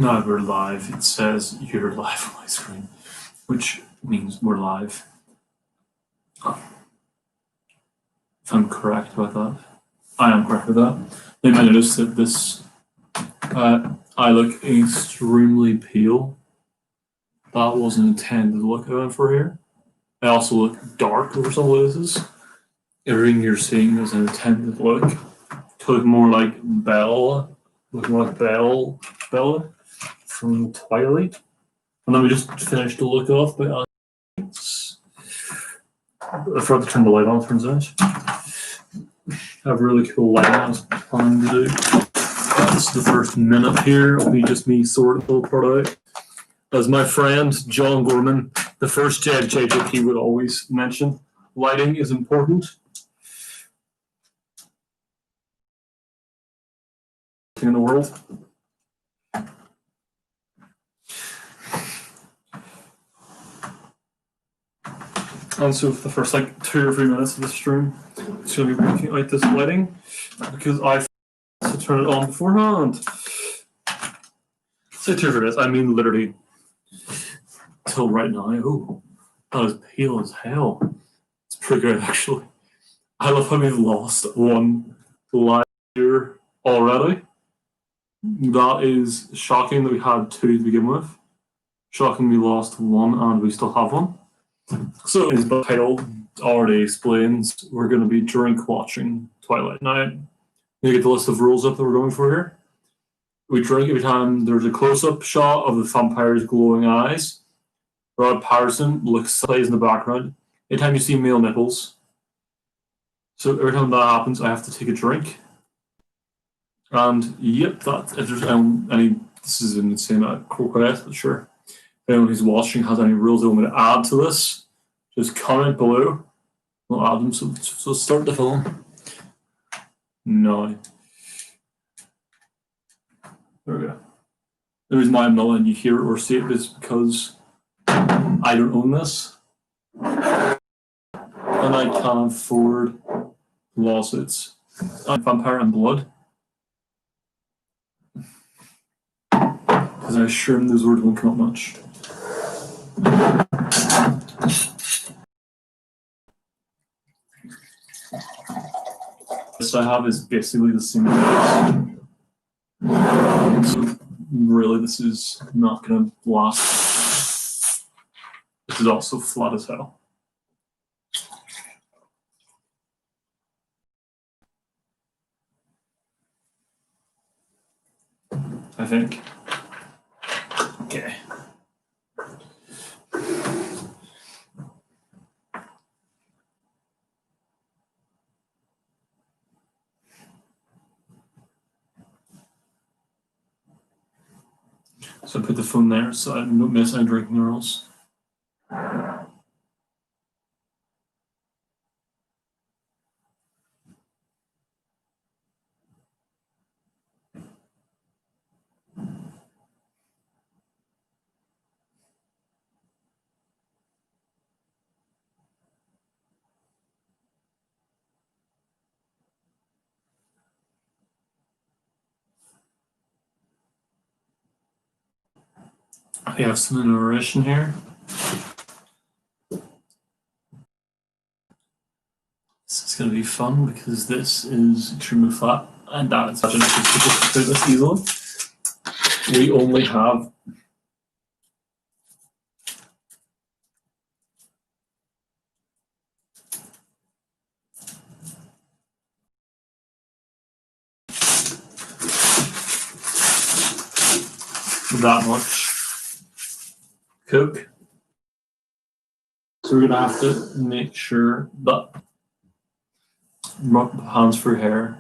No, we're live. It says you're live on my screen, which means we're live. If I'm correct about that, I am correct with that. You might notice that I look extremely pale. That wasn't intended look I went for here. I also look dark over some places. Everything you're seeing is an intended look. To look more like Belle, Bella from Twilight. And then we just finished the look off by I forgot to turn the light on, turns out. I have a really cool lighting I was planning to do. This is the first minute here. It'll be just me sorting the part out. As my friend John Gorman, the first JJP would always mention, lighting is important. In the world. And so for the first 2 or 3 minutes of the stream, it's going to be working out this lighting because I forgot to turn it on beforehand. Say 2 or 3 minutes, I mean literally till right now. Oh, that is pale as hell. It's pretty good actually. I love how we've lost one light here already. That is shocking that we had 2 to begin with. Shocking we lost 1 and we still have 1. So, as the title already explains, we're going to be drink watching Twilight. Now, you get the list of rules up that we're going for here. We drink every time there's a close-up shot of the vampire's glowing eyes. Rod Patterson plays in the background. Anytime you see male nipples. So every time that happens, I have to take a drink. And yep, that if there's any, this is in the same request, but sure. If anyone who's watching has any rules they want me to add to this, just comment below. We'll add them. So start the film. No. There we go. The reason why I'm not letting you hear it or see it is because I don't own this. And I can't afford lawsuits. I'm Vampire and Blood. Because I assure him those words won't come up much. This I have is basically the same as so really this is not gonna last. This is also flat as hell. I think. Okay. So I put the phone there so I don't miss any drinking rules. I have some narration here. This is going to be fun because this is extremely flat and that is such an issue to do this easily. We only have that much Coke. So we're going to have to make sure that hands for hair.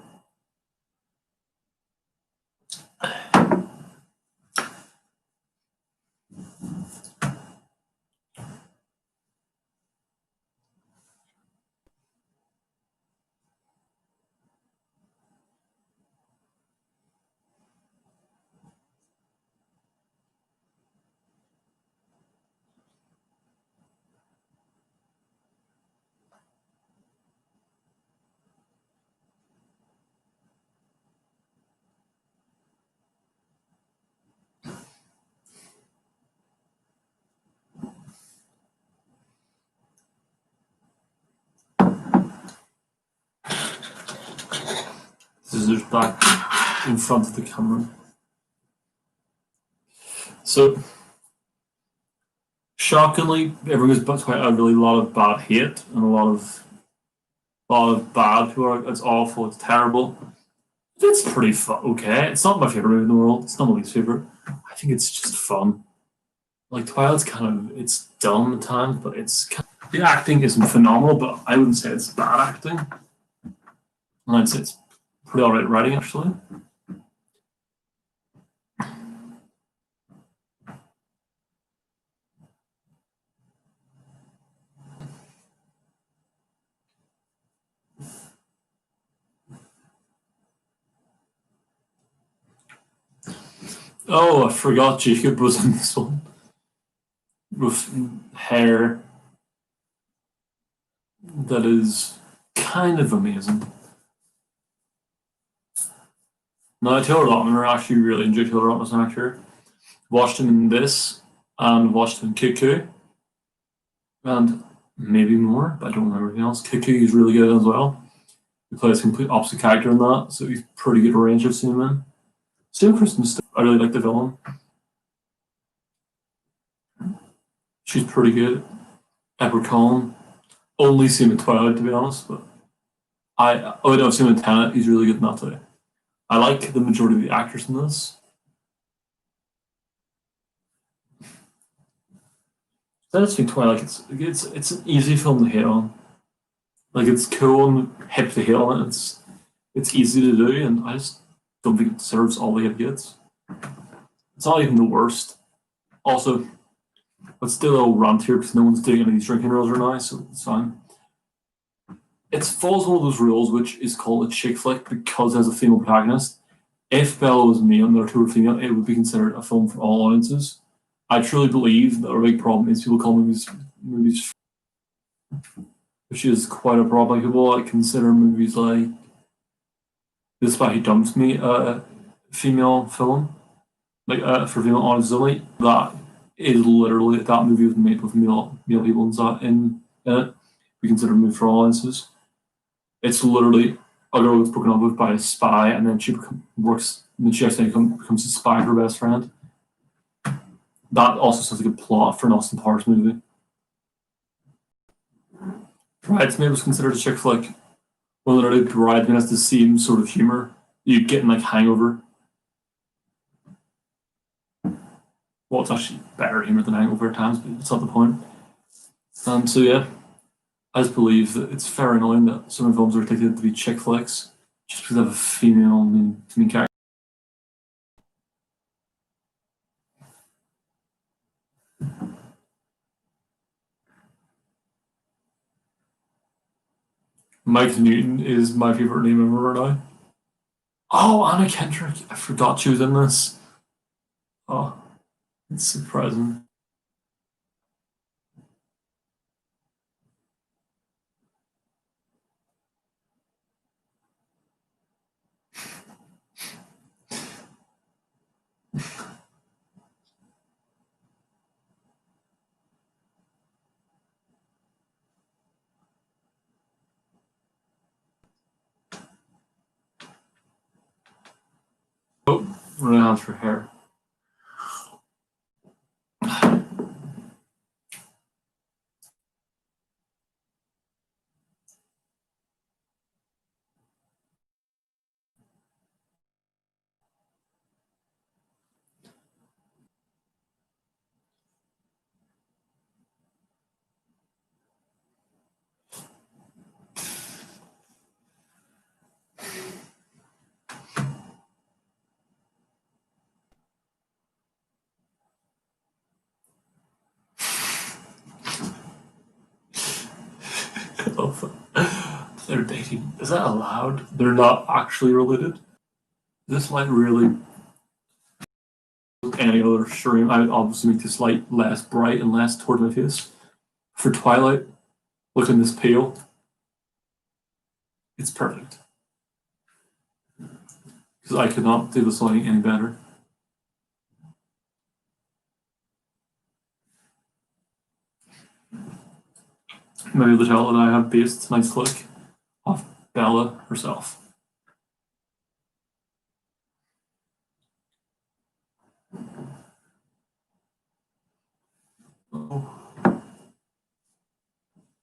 back in front of the camera. So, shockingly, everyone goes quite a really lot of bad hate and a lot of bad people are. It's awful. It's terrible. It's pretty fun. Okay, it's not my favorite movie in the world. It's not my least favorite. I think it's just fun. Like Twilight's kind of it's dumb at times, but the acting isn't phenomenal. But I wouldn't say it's bad acting. And I'd say it's pretty alright writing actually. Oh, I forgot Jacob was in this one with hair that is kind of amazing. Now, Taylor Lautner, I actually really enjoy Taylor Lautner as an actor. Watched him in this and watched him in Cuckoo and maybe more, but I don't remember anything else. Cuckoo is really good as well. He plays a complete opposite character in that, so he's pretty good range I've seen him in. Same Christmas, I really like the villain. She's pretty good. Edward Cullen. Only seen in Twilight, to be honest, but I've seen him in Tenet. He's really good in that too. I like the majority of the actors in this. I just think Twilight, it's an easy film to hit on. Like it's cool and hip to hit on it. It's easy to do, and I just don't think it deserves all the hit it gets. It's not even the worst. Also, let's do a little rant here because no one's doing any of these drinking rules right now, so it's fine. It follows one of those rules which is called a chick flick because it has a female protagonist. If Bella was male and the other two were female, it would be considered a film for all audiences. I truly believe that a big problem is people call movies, which is quite a problem. Like people like consider movies like This Spy Who Dumped Me a female film, like for female audiences only. That is literally that movie was made with male people in it. We consider a movie for all audiences. It's literally a girl gets broken up with by a spy, and then she works, and then she actually becomes a spy for her best friend. That also sounds like a plot for an Austin Powers movie. Bridesmaid was considered a chick flick. Well, literally, Bridesmaid has the same sort of humor you get in like Hangover. Well, it's actually better humor than Hangover at times, but it's not the point. So yeah, I just believe that it's fair annoying that some films are dictated to be chick flicks just because they have a female main character. Mike Newton is my favorite name ever right now. Oh, Anna Kendrick. I forgot she was in this. Oh, it's surprising. Oh, running out for hair. They're dating. Is that allowed? They're not actually related. This light really any other stream. I would obviously make this light less bright and less toward my face. For Twilight, look in this pale. It's perfect. Because I could not do this lighting any better. Maybe the tell that I have based tonight's click off Bella herself.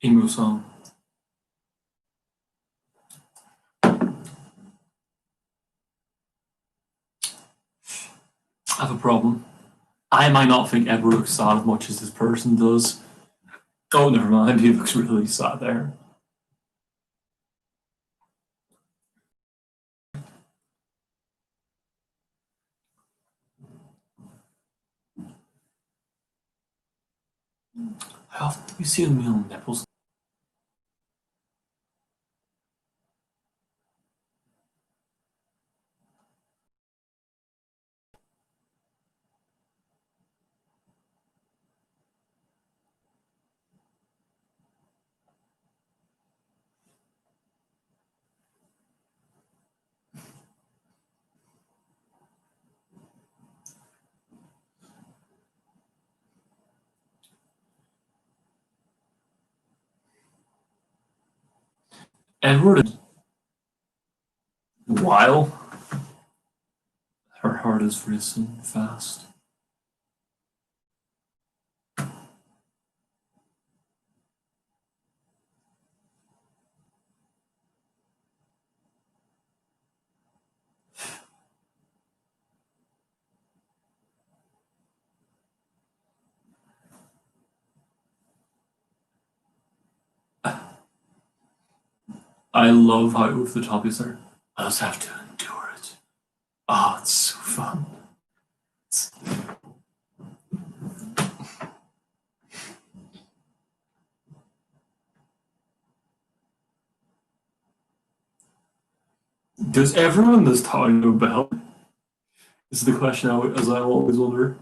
emo song. I have a problem. I might not think Edward looks sad as much as this person does. Oh, never mind. He looks really sad there. How often do we see him on nipples? Edward, while her heart is racing fast. I love how over the top is there. I just have to endure it. Oh, it's so fun. Does everyone in this town know Belle? This is the question as I always wonder.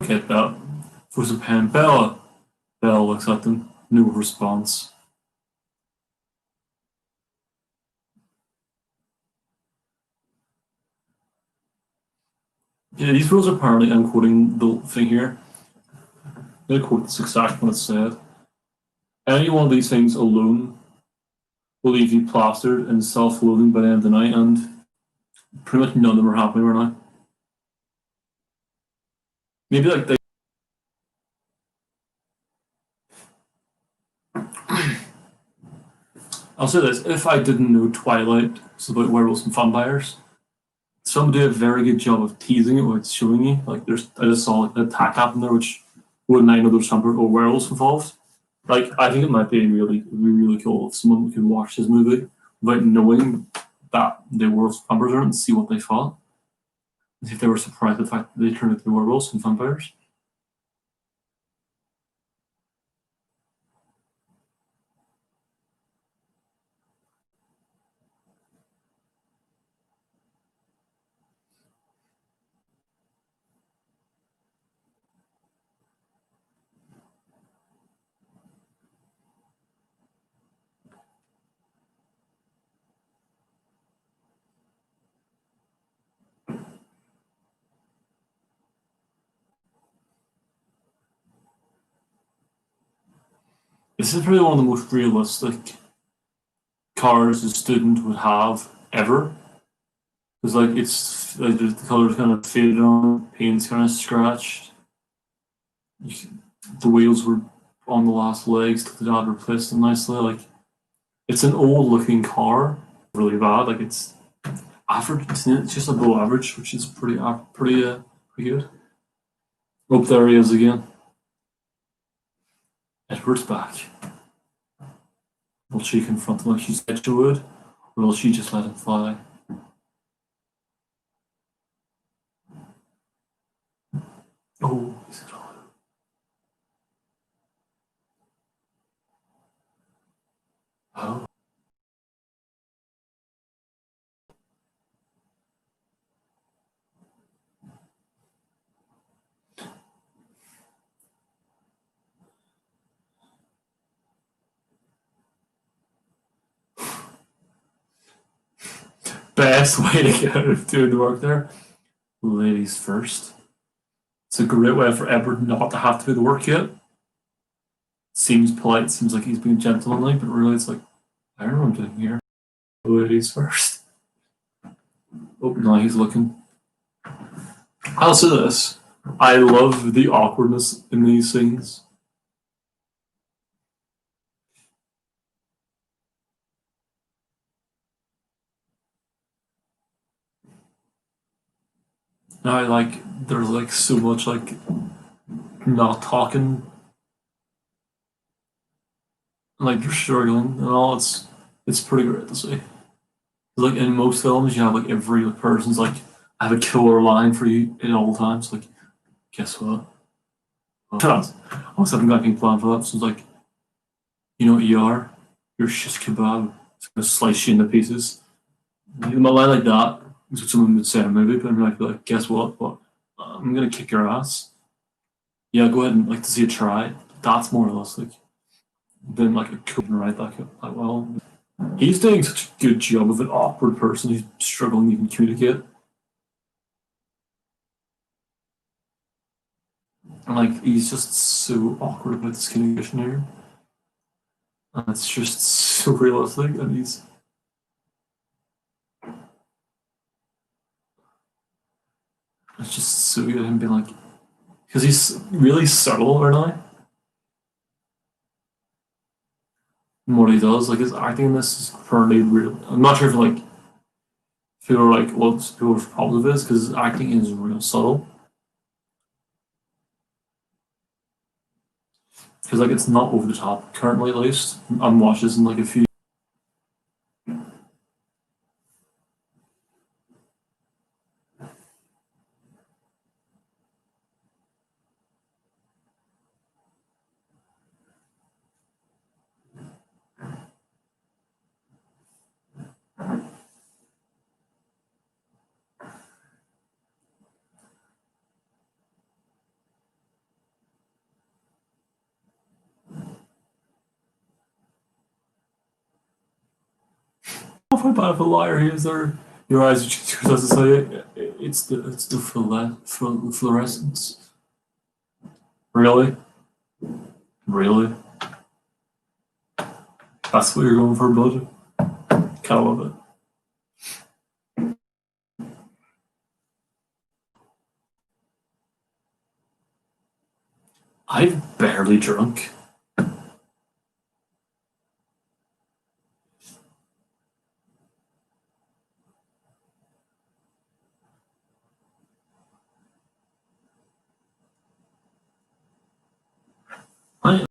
Get that. For some pen, Bella. Bella looks at them. No response. Yeah, these rules apparently, I'm quoting the thing here. I'm going to quote this exact what it said. Any one of these things alone will leave you plastered and self-loathing by the end of the night, and pretty much none of them are happening right now. Maybe like they. I'll say this: if I didn't know Twilight was about werewolves and vampires, somebody did a very good job of teasing it without showing you. Like, I just saw like, an attack happen there, which wouldn't I know there's some or werewolves involved. Like, I think it might be really cool if someone could watch this movie without knowing that they were vampires are and see what they thought. And see if they were surprised at the fact that they turned into werewolves and vampires. This is probably one of the most realistic cars a student would have ever. Because like it's like the colors kind of faded on, paint's kind of scratched. The wheels were on the last legs till the dad replaced them nicely. Like it's an old looking car, really bad. Like it's average. It's just above average, which is pretty good. Up there he is again. Edward's back. Will she confront him like she said she would, or will she just let him fly? Oh, is it all? Oh. Best way to get out of doing the work there. Ladies first. It's a great way for Edward not to have to do the work yet. Seems polite, seems like he's being gentlemanly, but really it's like, I don't know what I'm doing here. Ladies first. Oh, no, he's looking. I'll say this. I love the awkwardness in these scenes. I like there's like so much like not talking, like they're struggling and all. It's pretty great to see. Like in most films, you have like every person's like, I have a killer line for you at all times. Like, guess what? I was having got anything planned for that. So it's like, you know what you are? You're shish kebab. It's gonna slice you into pieces. My line like that is what someone would say in a movie, but I'm like, guess what? What? I'm gonna kick your ass. Yeah, go ahead and like to see it try. That's more realistic than like a cool right that well. He's doing such a good job of an awkward person who's struggling to even communicate. And like he's just so awkward with his communication here. And it's just so realistic and he's it's just so good him being like because he's really subtle right now in what he does. Like his acting in this is fairly real. I'm not sure if like people are like what people's problem with this because his acting is real subtle. Because like it's not over the top currently at least. I'm watching this in like a few. Oh, how bad of a liar he is there. Your eyes are just doesn't say it. It's the fluorescence. Really? Really? That's what you're going for, bud? Kind of love it. I'm barely drunk. I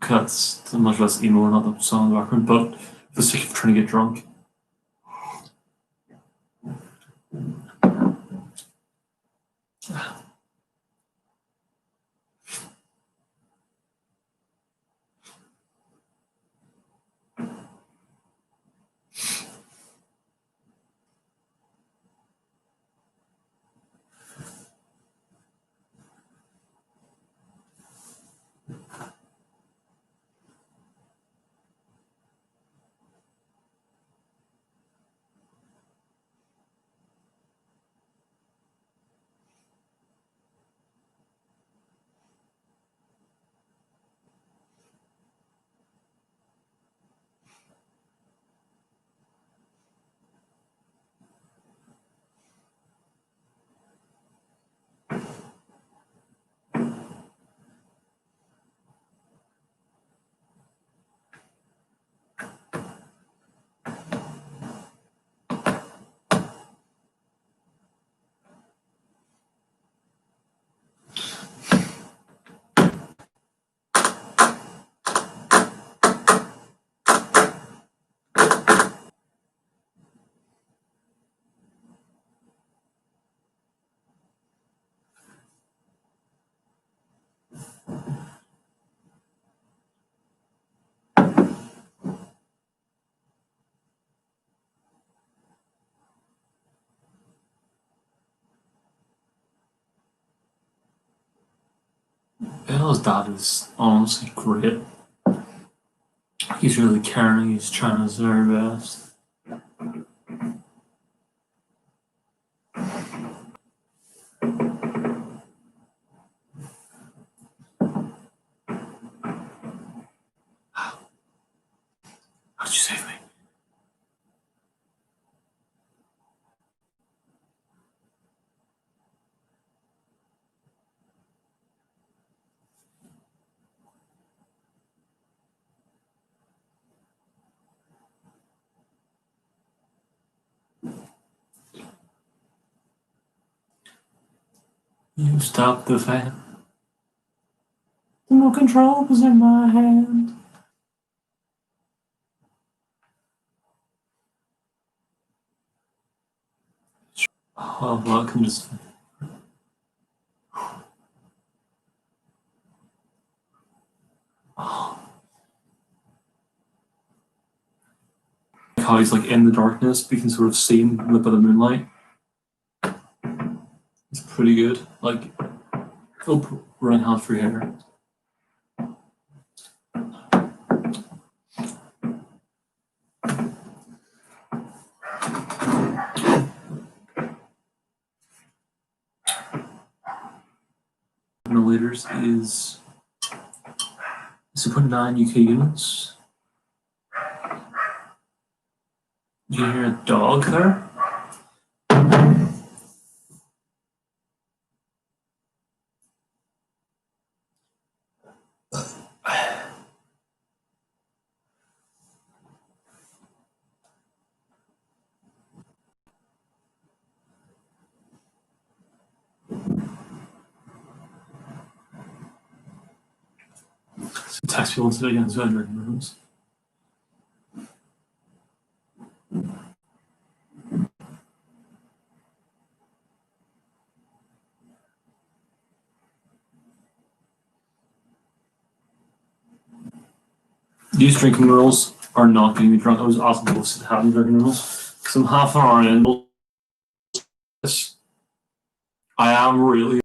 That's much less emo, not the song in the background, but for the sake of trying to get drunk. Bella's dad is honestly great. He's really caring, he's trying his very best. How'd you save me? You stopped the fan. The remote control was in my hand. Oh, welcome to. Oh. How he's like in the darkness, but you can sort of see him by the moonlight. It's pretty good. Like, oh, running half through here. Milliliters is 2.9 UK units. Do you hear a dog there? So tax fuel today again, so rooms. These drinking rules are not going to be drunk. I was asking people to have drinking rules. So I'm half an hour in. I am really.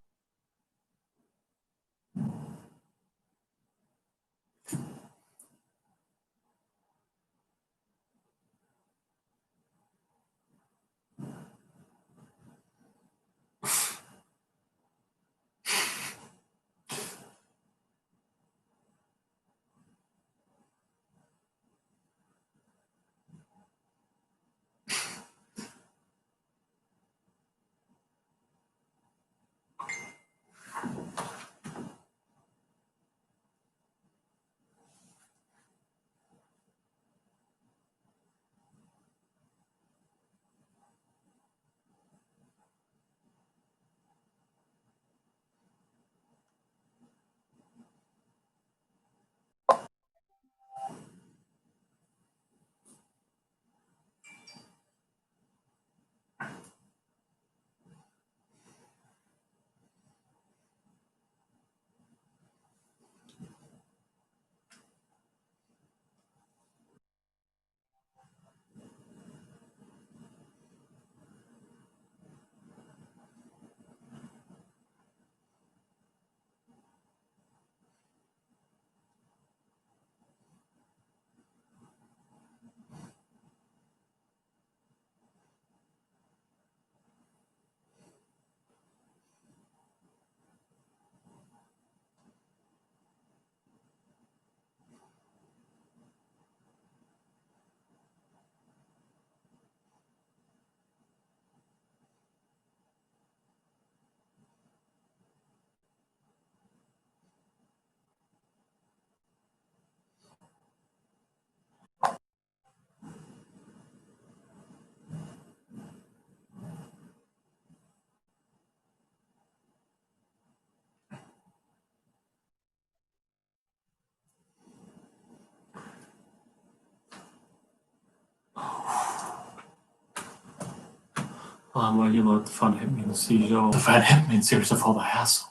Well, you let the fun hit me in the seizure. The fun hit me in series of all the hassle.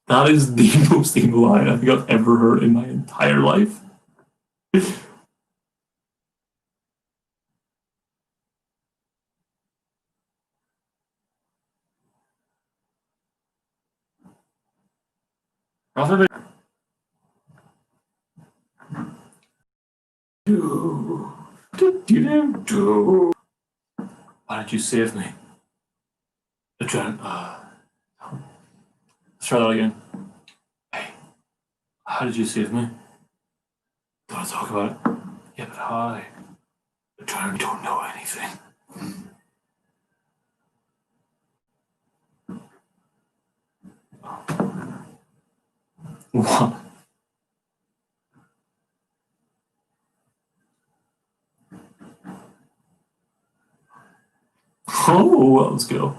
That is the most emo line I think I've ever heard in my entire life. Why did you save me? Let's try that again. Hey, how did you save me? Don't want to talk about it. Yeah, but how? I don't know anything. What? Oh, well, let's go.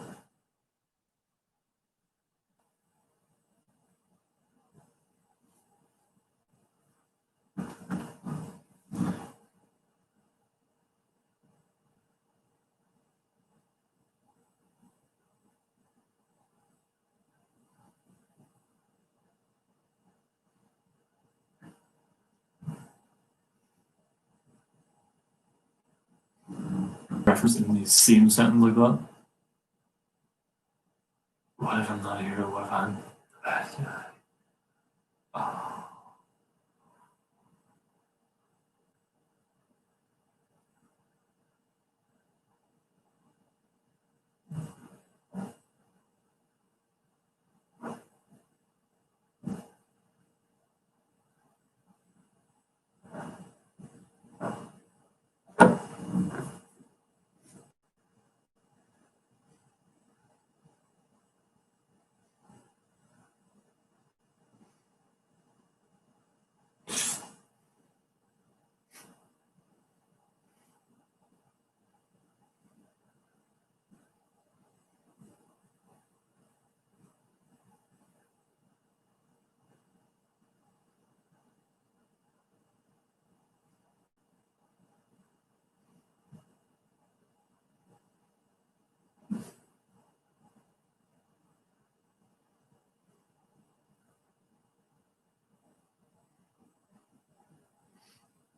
Referencing these same sentence like that. What if I'm not a hero? What if I'm the bad guy? Oh.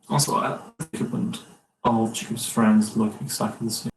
Also, I think about all of Jacob's friends look exactly the same.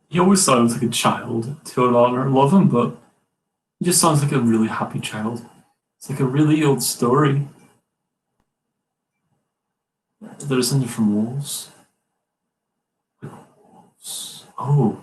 He always sounds like a child to an honor. Love him, but he just sounds like a really happy child. It's like a really old story. There's in different walls. Oh.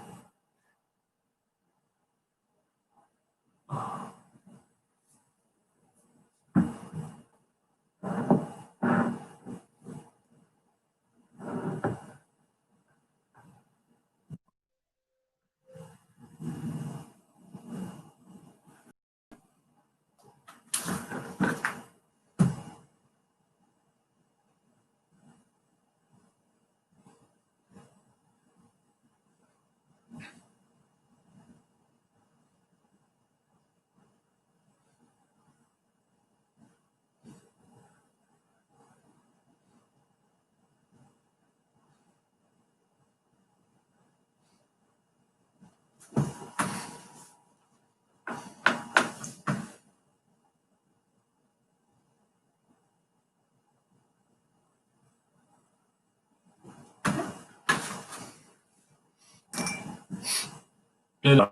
Yeah.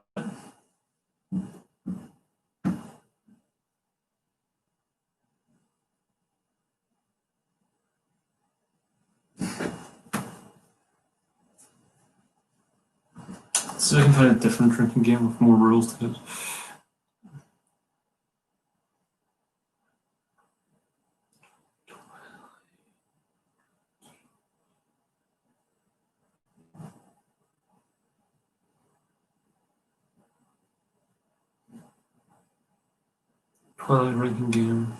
So I can find a different drinking game with more rules to it. Twilight ranking game.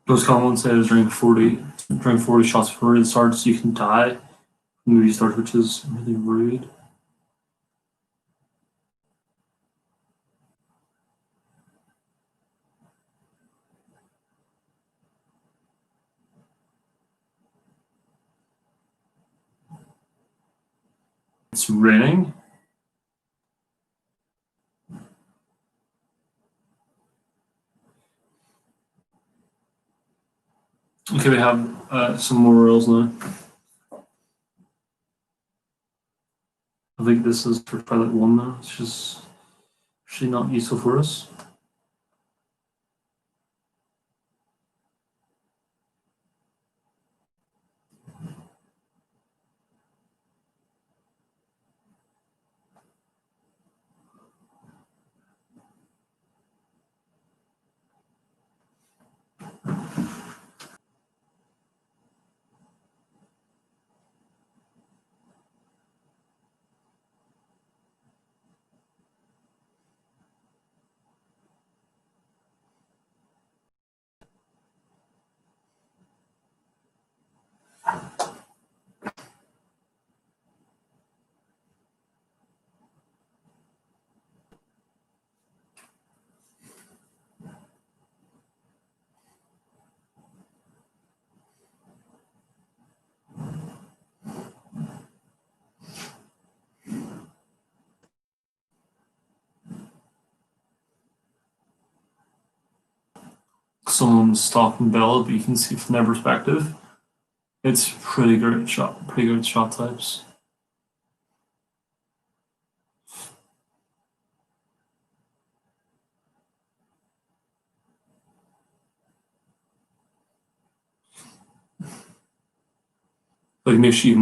Most common says during 40 shots before it starts, you can die when the movie starts, which is really rude. It's raining. Okay, we have some more rules now. I think this is for Twilight 1 now. It's just actually not useful for us. Someone's stalking Bella, but you can see from their perspective. It's pretty good shot types. Like Nishi.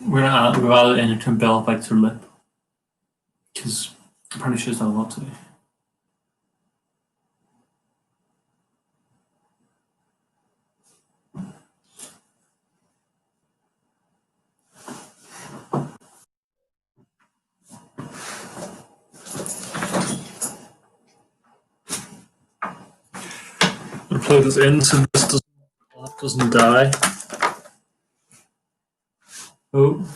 We've added anytime Bella bites her lip. Because apparently she has done a lot today. I'll plug this in so this doesn't die. Oh.